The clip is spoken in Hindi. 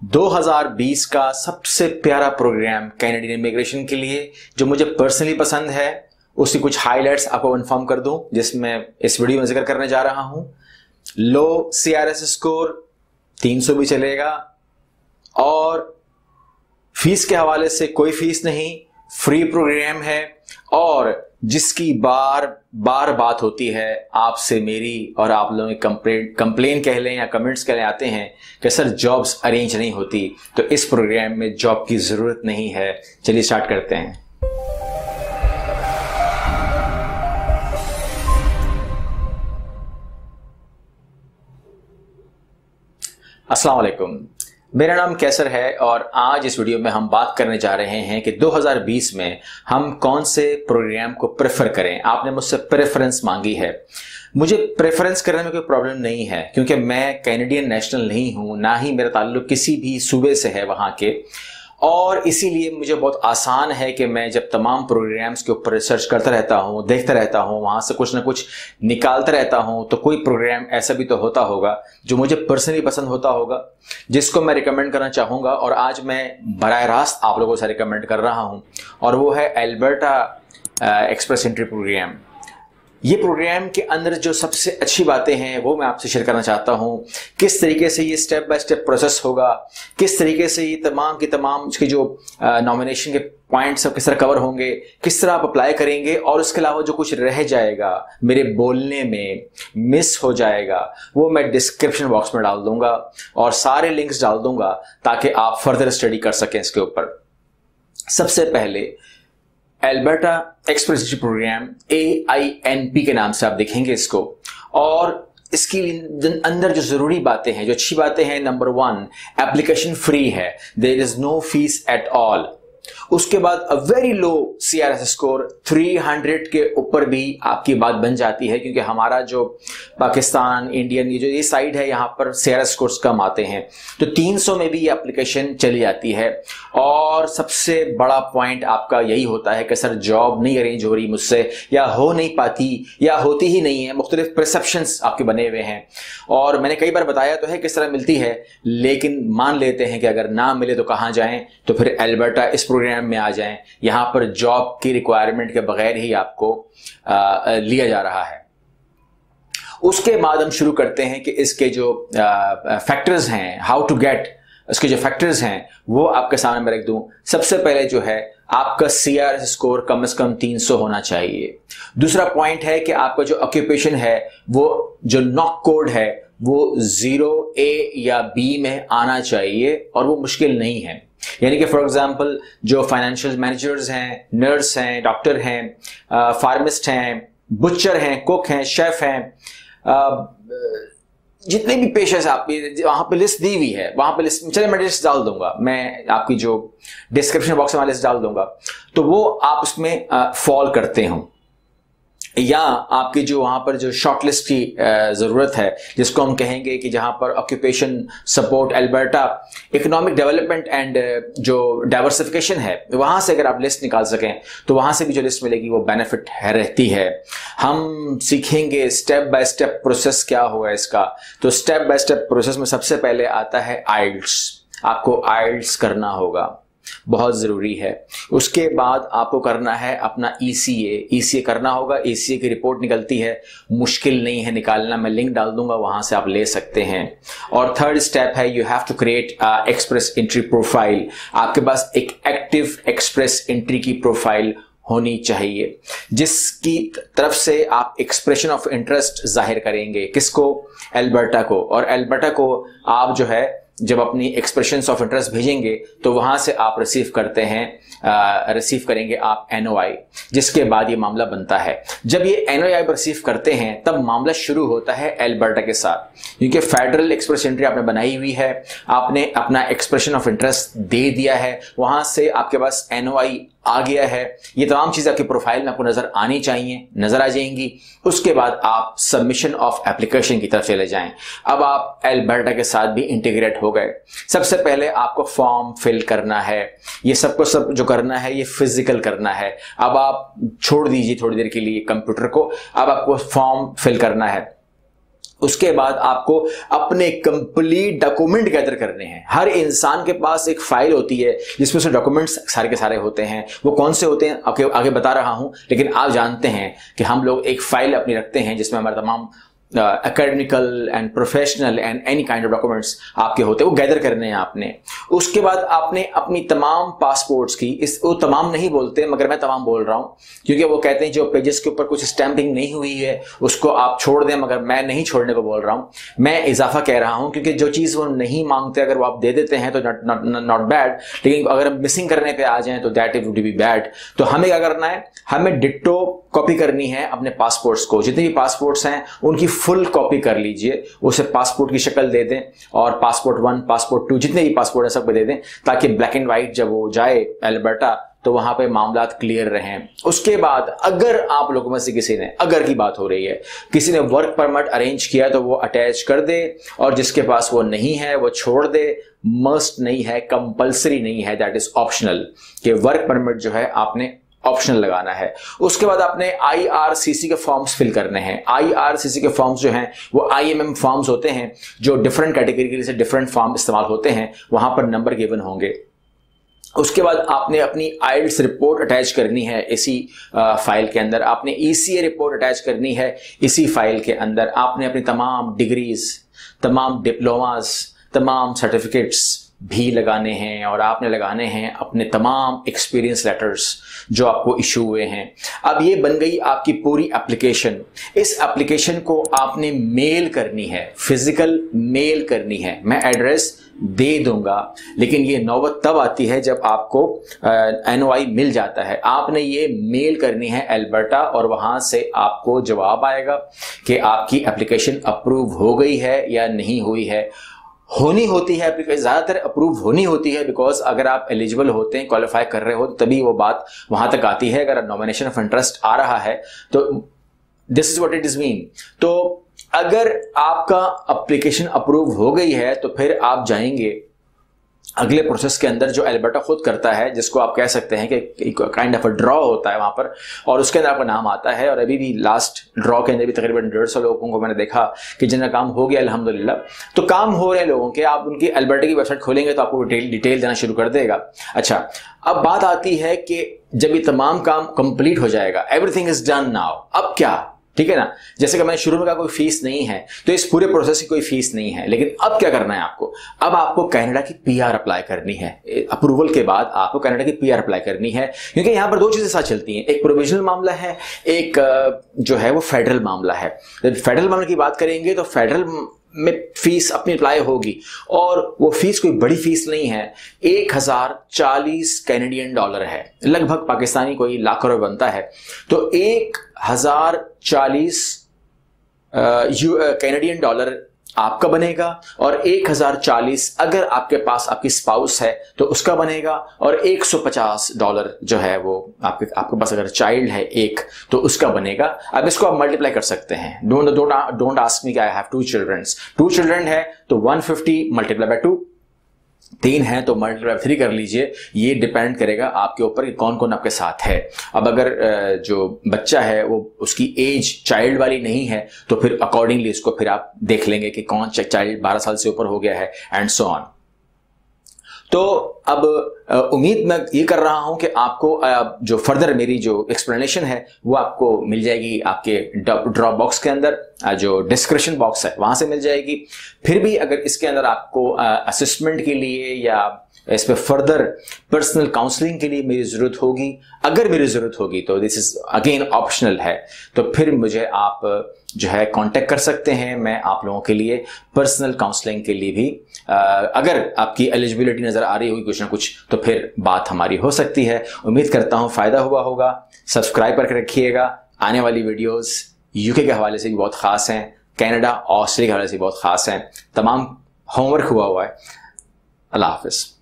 2020 का सबसे प्यारा प्रोग्राम कैनेडियन इमिग्रेशन के लिए जो मुझे पर्सनली पसंद है, उसकी कुछ हाइलाइट्स आपको इन्फॉर्म कर दूं, जिसमें इस वीडियो में जिक्र करने जा रहा हूं। लो CRS स्कोर 300 भी चलेगा और फीस के हवाले से कोई फीस नहीं, फ्री प्रोग्राम है और जिसकी बार बार बात होती है आपसे मेरी और आप लोगों की कंप्लेन कह लें या कमेंट्स कह लें आते हैं कि सर जॉब्स अरेंज नहीं होती। तो इस प्रोग्राम में जॉब की जरूरत नहीं है। चलिए स्टार्ट करते हैं। अस्सलाम वालेकुम, मेरा नाम कैसर है और आज इस वीडियो में हम बात करने जा रहे हैं कि 2020 में हम कौन से प्रोग्राम को प्रेफर करें। आपने मुझसे प्रेफरेंस मांगी है। मुझे प्रेफरेंस करने में कोई प्रॉब्लम नहीं है, क्योंकि मैं कैनेडियन नेशनल नहीं हूं, ना ही मेरा ताल्लुक किसी भी सूबे से है वहां के, और इसीलिए मुझे बहुत आसान है कि मैं जब तमाम प्रोग्राम्स के ऊपर रिसर्च करता रहता हूँ, देखता रहता हूँ, वहाँ से कुछ ना कुछ निकालता रहता हूँ, तो कोई प्रोग्राम ऐसा भी तो होता होगा जो मुझे पर्सनली पसंद होता होगा, जिसको मैं रिकमेंड करना चाहूँगा। और आज मैं बराह रास्त आप लोगों से रिकमेंड कर रहा हूँ, और वो है एल्बर्टा एक्सप्रेस एंट्री प्रोग्राम। ये प्रोग्राम के अंदर जो सबसे अच्छी बातें हैं वो मैं आपसे शेयर करना चाहता हूँ। किस तरीके से ये स्टेप बाय स्टेप प्रोसेस होगा, किस तरीके से ये तमाम की तमाम इसके जो नॉमिनेशन के पॉइंट्स सब किस तरह कवर होंगे, किस तरह आप अप्लाई करेंगे, और उसके अलावा जो कुछ रह जाएगा मेरे बोलने में, मिस हो जाएगा, वो मैं डिस्क्रिप्शन बॉक्स में डाल दूंगा और सारे लिंक्स डाल दूंगा ताकि आप फर्दर स्टडी कर सकें इसके ऊपर। सबसे पहले Alberta express entry programme AINP के नाम से आप देखेंगे इसको, और इसकी अंदर जो जरूरी बातें हैं, जो अच्छी बातें हैं, नंबर 1, एप्लीकेशन फ्री है, there is no fee at all. उसके बाद a very low CRS score 300 के ऊपर भी आपकी बात बन जाती है, क्योंकि हमारा जो पाकिस्तान इंडियन ये साइड है, यहाँ पर CRS स्कोर्स कम आते हैं, तो 300 में भी ये एप्लीकेशन चली जाती है। और सबसे बड़ा पॉइंट आपका यही होता है कि सर जॉब नहीं अरेंज हो रही मुझसे, या हो नहीं पाती, या होती ही नहीं है। मुख्तलिफ परसेप्शंस आपके बने हुए हैं, और मैंने कई बार बताया तो है किस तरह मिलती है, लेकिन मान लेते हैं कि अगर ना मिले तो कहाँ जाएं, तो फिर एल्बर्टा इस प्रोग्राम में आ जाएं। यहां पर जॉब की रिक्वायरमेंट के बगैर ही आपको लिया जा रहा है। उसके बाद हम शुरू करते हैं कि इसके जो फैक्टर्स हैं, हाउ टू गेट, इसके जो फैक्टर्स हैं वो आपके सामने मैं रख दूं। सबसे पहले जो है आपका CRS स्कोर कम से कम 300 होना चाहिए। दूसरा पॉइंट है कि आपका जो ऑक्यूपेशन है, वो जो नॉक कोड है वो 0A या B में आना चाहिए, और वो मुश्किल नहीं है। यानी कि फॉर एग्जांपल जो फाइनेंशियल मैनेजर्स हैं, नर्स हैं, डॉक्टर हैं, फार्मिस्ट हैं, बुचर हैं, कुक हैं, शेफ हैं, जितने भी पेशे आप वहां पे लिस्ट दी हुई है, वहां पे लिस्ट, चलिए मैं लिस्ट डाल दूंगा, मैं आपकी जो डिस्क्रिप्शन बॉक्स में लिस्ट डाल दूंगा, तो वो आप उसमें फॉल करते हो, या आपकी जो वहां पर जो शॉर्टलिस्ट की जरूरत है, जिसको हम कहेंगे कि जहां पर occupation support Alberta economic development and जो डाइवर्सिफिकेशन है, वहां से अगर आप लिस्ट निकाल सकें तो वहां से भी जो लिस्ट मिलेगी वो बेनिफिट है रहती है। हम सीखेंगे स्टेप बाय स्टेप प्रोसेस क्या होगा इसका। तो स्टेप बाय स्टेप प्रोसेस में सबसे पहले आता है IELTS। आपको IELTS करना होगा, बहुत जरूरी है। उसके बाद आपको करना है अपना ECA करना होगा। ECA की रिपोर्ट निकलती है, मुश्किल नहीं है निकालना, मैं लिंक डाल दूंगा, वहां से आप ले सकते हैं। और थर्ड स्टेप है you have to create express entry profile. आपके पास एक एक्टिव एक्सप्रेस एंट्री की प्रोफाइल होनी चाहिए, जिसकी तरफ से आप एक्सप्रेशन ऑफ इंटरेस्ट जाहिर करेंगे। किसको? एल्बर्टा को। और एल्बर्टा को आप जो है जब अपनी एक्सप्रेशंस ऑफ इंटरेस्ट भेजेंगे तो वहां से आप रिसीव करेंगे आप NOI, जिसके बाद ये मामला बनता है। जब ये NOI रिसीव करते हैं तब मामला शुरू होता है एल्बर्टा के साथ, क्योंकि फेडरल एक्सप्रेस एंट्री आपने बनाई हुई है, आपने अपना एक्सप्रेशन ऑफ इंटरेस्ट दे दिया है, वहां से आपके पास NOI आ गया है। ये तमाम चीजें आपकी प्रोफाइल में आपको नजर आनी चाहिए, नजर आ जाएंगी। उसके बाद आप सबमिशन ऑफ एप्लीकेशन की तरफ चले जाएं। अब आप एल्बर्टा के साथ भी इंटीग्रेट हो गए। सबसे पहले आपको फॉर्म फिल करना है, ये सब जो करना है ये फिजिकल करना है। अब आप छोड़ दीजिए थोड़ी देर के लिए कंप्यूटर को, अब आपको फॉर्म फिल करना है। उसके बाद आपको अपने कंप्लीट डॉक्यूमेंट गैदर करने हैं। हर इंसान के पास एक फाइल होती है जिसमें से डॉक्यूमेंट्स सारे के सारे होते हैं। वो कौन से होते हैं आपके आगे बता रहा हूं, लेकिन आप जानते हैं कि हम लोग एक फाइल अपनी रखते हैं जिसमें हमारे तमाम academical and professional and any kind of documents आपके होते हैं, वो गैदर करने हैं आपने। उसके बाद आपने अपनी तमाम पासपोर्ट्स की, इस वो तमाम नहीं बोलते मगर मैं तमाम बोल रहा हूं क्योंकि वो कहते हैं जो पेजेस के ऊपर कुछ स्टैंपिंग नहीं हुई है उसको आप छोड़ दें, मगर मैं नहीं छोड़ने को बोल रहा हूं। मैं इजाफा कह रहा हूं क्योंकि जो चीज़ वो नहीं मांगते अगर वो आप दे देते हैं तो नॉट बैड, लेकिन अगर मिसिंग करने पे आ जाए तो that it would be bad. तो हमें क्या करना है, हमें डिट्टो कॉपी करनी है अपने पासपोर्ट्स को। जितने भी पासपोर्ट्स हैं उनकी फुल कॉपी कर लीजिए, उसे पासपोर्ट की शक्ल दे दें और पासपोर्ट 1 पासपोर्ट 2 जितने भी पासपोर्ट है सब दे दें, ताकि ब्लैक एंड व्हाइट जब वो जाए अल्बर्टा तो वहां पे मामलात क्लियर रहें। उसके बाद अगर आप लोगों में से किसी ने, अगर की बात हो रही है, किसी ने वर्क परमिट अरेंज किया तो वो अटैच कर दे, और जिसके पास वो नहीं है वो छोड़ दे। मस्ट नहीं है, कंपल्सरी नहीं है, दैट इज ऑप्शनल, कि वर्क परमिट जो है आपने ऑप्शनल लगाना है। उसके बाद आपने IRCC के फॉर्म्स फिल करने हैं। IRCC के फॉर्म्स जो हैं वो IMM फॉर्म्स होते हैं जो डिफरेंट कैटेगरी के लिए डिफरेंट फॉर्म इस्तेमाल होते हैं, वहां पर नंबर गिवन होंगे। उसके बाद आपने अपनी IELTS रिपोर्ट अटैच करनी है इसी फाइल के अंदर, आपने ECA रिपोर्ट अटैच करनी है इसी फाइल के अंदर, आपने अपनी तमाम डिग्रीज, तमाम डिप्लोमास, तमाम सर्टिफिकेट्स भी लगाने हैं, और आपने लगाने हैं अपने तमाम एक्सपीरियंस लेटर्स जो आपको इशू हुए हैं। अब ये बन गई आपकी पूरी एप्लीकेशन। इस एप्लीकेशन को आपने मेल करनी है, फिजिकल मेल करनी है। मैं एड्रेस दे दूंगा, लेकिन ये नौबत तब आती है जब आपको NOI मिल जाता है। आपने ये मेल करनी है अल्बर्टा, और वहां से आपको जवाब आएगा कि आपकी एप्लीकेशन अप्रूव हो गई है या नहीं हुई है। होनी होती है, ज्यादातर अप्रूव होनी होती है, बिकॉज अगर आप एलिजिबल होते हैं, क्वालिफाई कर रहे हो, तभी वो बात वहां तक आती है। अगर नॉमिनेशन ऑफ इंटरेस्ट आ रहा है तो this is what it is mean. तो अगर आपका एप्लीकेशन अप्रूव हो गई है तो फिर आप जाएंगे अगले प्रोसेस के अंदर जो अल्बर्टा खुद करता है, जिसको आप कह सकते हैं कि काइंड ऑफ अ ड्रॉ होता है वहां पर, और उसके अंदर आपका नाम आता है। और अभी भी लास्ट ड्रॉ के अंदर भी तकरीबन 150 लोगों को मैंने देखा कि जिनका काम हो गया अल्हम्दुलिल्लाह। तो काम हो रहे लोगों के, आप उनकी अल्बर्टा की वेबसाइट खोलेंगे तो आपको डिटेल देना शुरू कर देगा। अच्छा, अब बात आती है कि जब ये तमाम काम कंप्लीट हो जाएगा, एवरीथिंग इज डन नाउ, अब क्या, ठीक है ना। जैसे कि मैंने शुरू में कहा कोई फीस नहीं है, तो इस पूरे प्रोसेस की कोई फीस नहीं है, लेकिन अब क्या करना है आपको, अब आपको कनाडा की PR अप्लाई करनी है। अप्रूवल के बाद आपको कनाडा की PR अप्लाई करनी है, क्योंकि यहां पर दो चीजें साथ चलती हैं, एक प्रोविजनल मामला है, एक जो है वो फेडरल मामला है। जब फेडरल मामले की बात करेंगे तो फेडरल में फीस अपनी अप्लाई होगी, और वो फीस कोई बड़ी फीस नहीं है, 1040 कैनेडियन डॉलर है, लगभग पाकिस्तानी कोई लाख रुपए बनता है। तो 1040 कैनेडियन डॉलर आपका बनेगा, और 1040 अगर आपके पास आपकी स्पाउस है तो उसका बनेगा, और $150 जो है वो आपके पास अगर चाइल्ड है एक तो उसका बनेगा। अब इसको आप मल्टीप्लाई कर सकते हैं। डोंट आस्क मी कि आई हैव 2 चिल्ड्रंस। 2 चिल्ड्रन है तो 150 मल्टीप्लाई बाय 2, 3 है तो मल्टीप्लाई 3 कर लीजिए। ये डिपेंड करेगा आपके ऊपर कि कौन कौन आपके साथ है। अब अगर जो बच्चा है वो उसकी एज चाइल्ड वाली नहीं है तो फिर अकॉर्डिंगली इसको फिर आप देख लेंगे कि कौन चाइल्ड 12 साल से ऊपर हो गया है, एंड सो ऑन। तो अब उम्मीद मैं ये कर रहा हूं कि आपको जो फर्दर मेरी जो एक्सप्लेनेशन है वो आपको मिल जाएगी आपके ड्रॉप बॉक्स के अंदर, जो डिस्क्रिप्शन बॉक्स है वहां से मिल जाएगी। फिर भी अगर इसके अंदर आपको असिस्टमेंट के लिए या इस पे फर्दर पर्सनल काउंसलिंग के लिए मेरी जरूरत होगी, अगर मेरी जरूरत होगी तो दिस इज अगेन ऑप्शनल है, तो फिर मुझे आप जो है कांटेक्ट कर सकते हैं। मैं आप लोगों के लिए पर्सनल काउंसलिंग के लिए भी अगर आपकी एलिजिबिलिटी नजर आ रही होगी कुछ ना कुछ, तो फिर बात हमारी हो सकती है। उम्मीद करता हूं फायदा हुआ होगा। सब्सक्राइब करके रखिएगा। आने वाली वीडियोस UK के हवाले से भी बहुत खास हैं, कनाडा, ऑस्ट्रेलिया के हवाले से भी बहुत खास हैं। तमाम होमवर्क हुआ है। अल्लाह हाफिज।